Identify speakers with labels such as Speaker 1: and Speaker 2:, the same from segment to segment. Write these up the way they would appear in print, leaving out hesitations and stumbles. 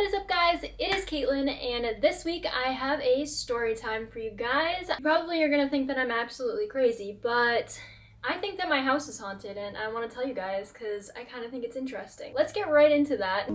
Speaker 1: What is up, guys? It is Caitlin, and this week I have a story time for you guys. You probably are gonna think that I'm absolutely crazy, but I think that my house is haunted and I want to tell you guys because I kind of think it's interesting. Let's get right into that.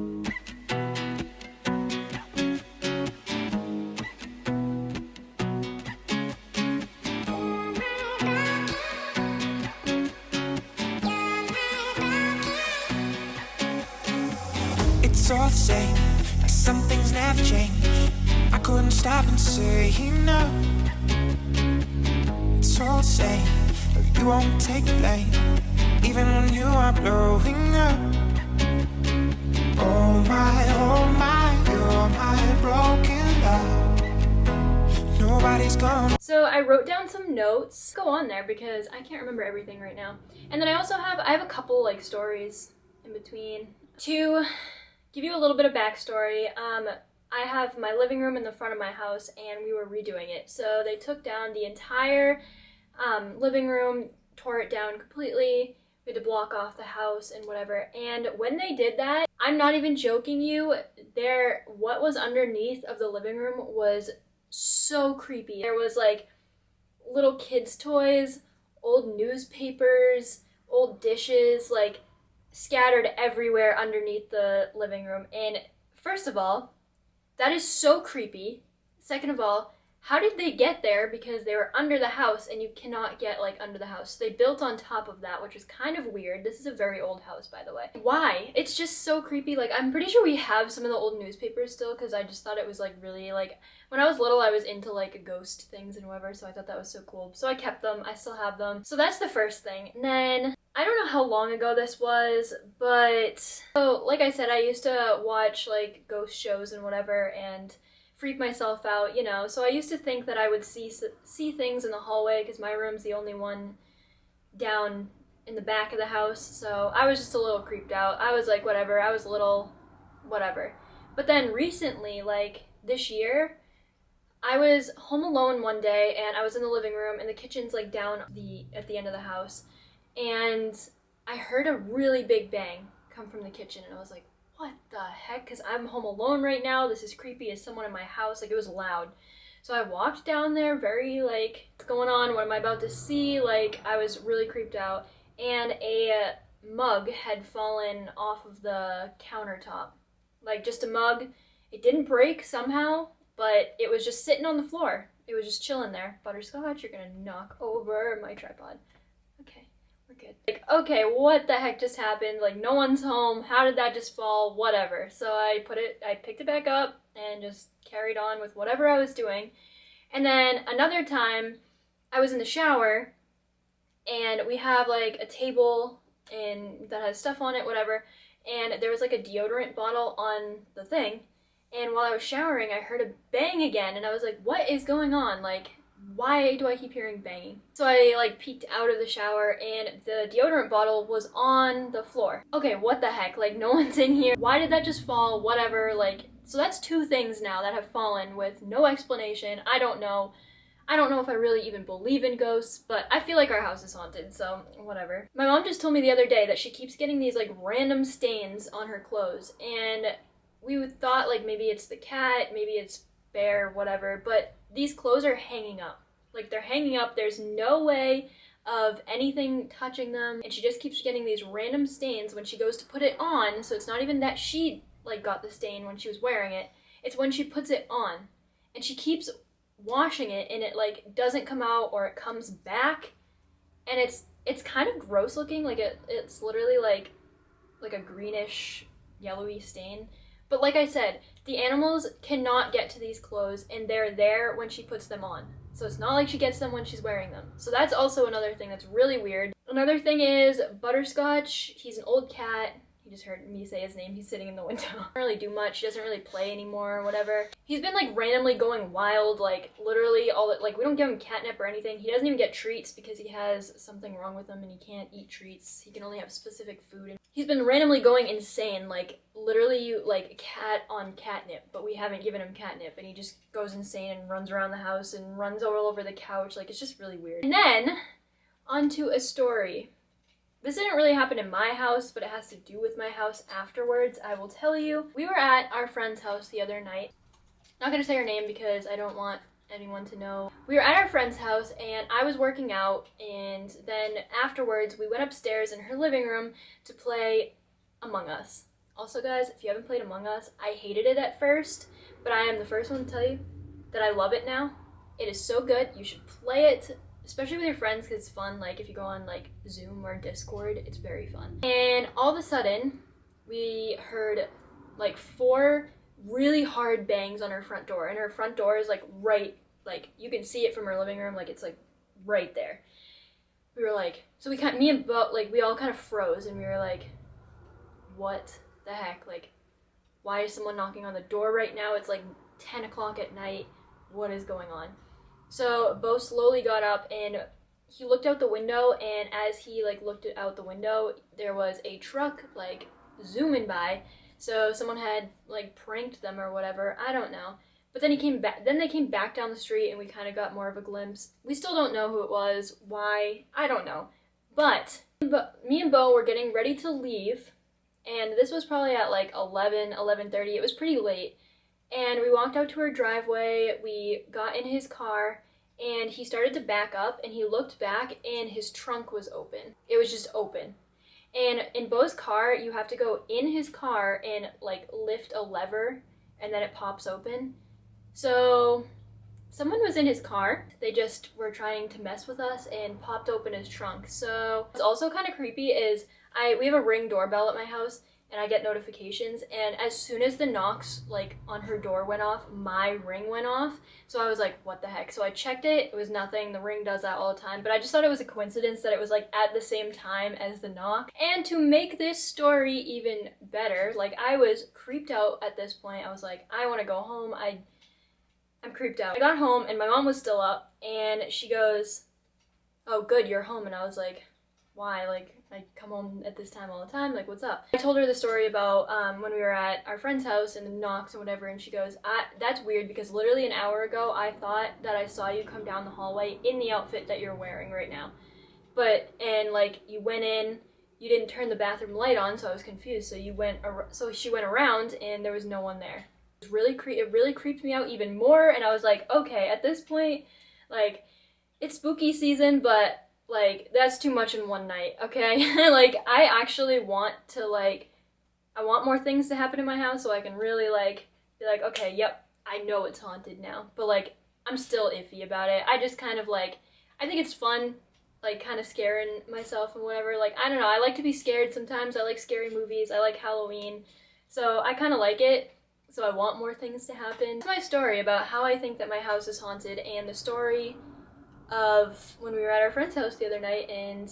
Speaker 2: It's all the same, like some things never change. I couldn't stop and say no. It's all the same, but you won't take the blame, even when you are blowing up. Oh my, you're my broken love. Nobody's gonna.
Speaker 1: So I wrote down some notes. Go on there because I can't remember everything right now. And then I have a couple like stories in between to give you a little bit of backstory. I have my living room in the front of my house and we were redoing it. So they took down the entire living room, tore it down completely. We had to block off the house and whatever. And when they did that, I'm not even joking you, what was underneath of the living room was so creepy. There was like little kids' toys, old newspapers, old dishes, like scattered everywhere underneath the living room. And first of all, that is so creepy. Second of all, how did they get there? Because they were under the house and you cannot get like under the house. They built on top of that, which is kind of weird. This is a very old house, by the way. Why? It's just so creepy. Like, I'm pretty sure we have some of the old newspapers still because I just thought it was like really like, when I was little I was into like ghost things and whatever, so I thought that was so cool. So I kept them. I still have them. So that's the first thing. And then I don't know how long ago this was, but so like I said, I used to watch like ghost shows and whatever and freak myself out, you know. So I used to think that I would see things in the hallway because my room's the only one down in the back of the house. So I was just a little creeped out. I was like, whatever. I was little, whatever. But then recently, like this year, I was home alone one day and I was in the living room and the kitchen's like down at the end of the house. And I heard a really big bang come from the kitchen and I was like, what the heck? Because I'm home alone right now. This is creepy. Is someone in my house? Like, it was loud. So I walked down there very like, what's going on? What am I about to see? Like, I was really creeped out. And a mug had fallen off of the countertop. Like, just a mug. It didn't break somehow, but it was just sitting on the floor. It was just chilling there. Butterscotch, you're gonna knock over my tripod. Okay. We're good. Like, okay, what the heck just happened? Like, no one's home. How did that just fall? Whatever. So I picked it back up and just carried on with whatever I was doing. And then another time, I was in the shower, and we have like a table that has stuff on it, whatever. And there was like a deodorant bottle on the thing. And while I was showering, I heard a bang again, and I was like, what is going on? Like, why do I keep hearing banging? So I like peeked out of the shower and the deodorant bottle was on the floor. Okay, what the heck? Like, no one's in here. Why did that just fall? Whatever. Like, so that's two things now that have fallen with no explanation. I don't know. I don't know if I really even believe in ghosts, but I feel like our house is haunted, so whatever. My mom just told me the other day that she keeps getting these like random stains on her clothes, and we thought like maybe it's the cat, maybe it's bear, whatever, but these clothes are hanging up. Like, they're hanging up. There's no way of anything touching them, and she just keeps getting these random stains when she goes to put it on. So it's not even that she like got the stain when she was wearing it, it's when she puts it on, and she keeps washing it and it like doesn't come out or it comes back, and it's kind of gross looking. Like, it's literally like a greenish yellowy stain. But like I said, the animals cannot get to these clothes and they're there when she puts them on. So it's not like she gets them when she's wearing them. So that's also another thing that's really weird. Another thing is Butterscotch. He's an old cat. You just heard me say his name. He's sitting in the window. Doesn't really do much. He doesn't really play anymore or whatever. He's been like randomly going wild, like literally all that. Like, we don't give him catnip or anything. He doesn't even get treats because he has something wrong with him and he can't eat treats. He can only have specific food. And he's been randomly going insane, like literally like a cat on catnip, but we haven't given him catnip, and he just goes insane and runs around the house and runs all over the couch. Like, it's just really weird. And then onto a story. This didn't really happen in my house, but it has to do with my house afterwards. I will tell you. We were at our friend's house the other night. Not gonna say her name because I don't want anyone to know. We were at our friend's house and I was working out, and then afterwards we went upstairs in her living room to play Among Us. Also guys, if you haven't played Among Us, I hated it at first, but I am the first one to tell you that I love it now. It is so good. You should play it, especially with your friends, because it's fun. Like if you go on like Zoom or Discord, it's very fun. And all of a sudden we heard like 4 really hard bangs on her front door, and her front door is like right, like you can see it from her living room, like it's like right there. We were like, so me and Bo, like we all kind of froze, and we were like, what the heck, like why is someone knocking on the door right now? It's like 10 o'clock at night. What is going on? So Bo slowly got up and he looked out the window, and as he like looked out the window, there was a truck like zooming by. So someone had like pranked them or whatever, I don't know. But then they came back down the street, and we kind of got more of a glimpse. We still don't know who it was, why, I don't know. But me and Bo were getting ready to leave, and this was probably at like 11:30. It was pretty late. And we walked out to our driveway, we got in his car, and he started to back up, and he looked back and his trunk was open. It was just open. And in Bo's car, you have to go in his car and like lift a lever, and then it pops open. So someone was in his car. They just were trying to mess with us and popped open his trunk. So what's also kind of creepy is we have a Ring doorbell at my house, and I get notifications, and as soon as the knocks like on her door went off, my Ring went off. So I was like, what the heck? So I checked it. It was nothing. The Ring does that all the time, but I just thought it was a coincidence that it was like at the same time as the knock. And to make this story even better, like I was creeped out at this point. I was like, I want to go home. I'm creeped out. I got home and my mom was still up, and she goes, oh good, you're home. And I was like, why? Like, I come home at this time all the time, like what's up? I told her the story about when we were at our friend's house and the knocks and whatever, and she goes, that's weird because literally an hour ago I thought that I saw you come down the hallway in the outfit that you're wearing right now. And like you went in, you didn't turn the bathroom light on, so I was confused. So she went around and there was no one there. It really creeped me out even more, and I was like, okay, at this point, like it's spooky season, but like, that's too much in one night, okay? Like, I actually want to, like, I want more things to happen in my house so I can really, like, be like, okay, yep, I know it's haunted now. But, like, I'm still iffy about it. I just kind of, like, I think it's fun, like, kind of scaring myself and whatever. Like, I don't know, I like to be scared sometimes. I like scary movies. I like Halloween. So, I kind of like it. So, I want more things to happen. It's my story about how I think that my house is haunted, and the story of when we were at our friend's house the other night, and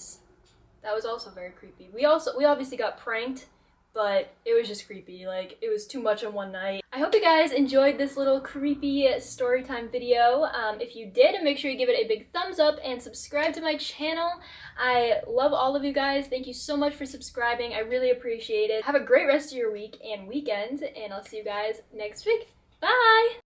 Speaker 1: that was also very creepy. We obviously got pranked, but it was just creepy. Like, it was too much in one night. I hope you guys enjoyed this little creepy story time video. If you did, make sure you give it a big thumbs up and subscribe to my channel. I love all of you guys. Thank you so much for subscribing. I really appreciate it. Have a great rest of your week and weekend, and I'll see you guys next week. Bye!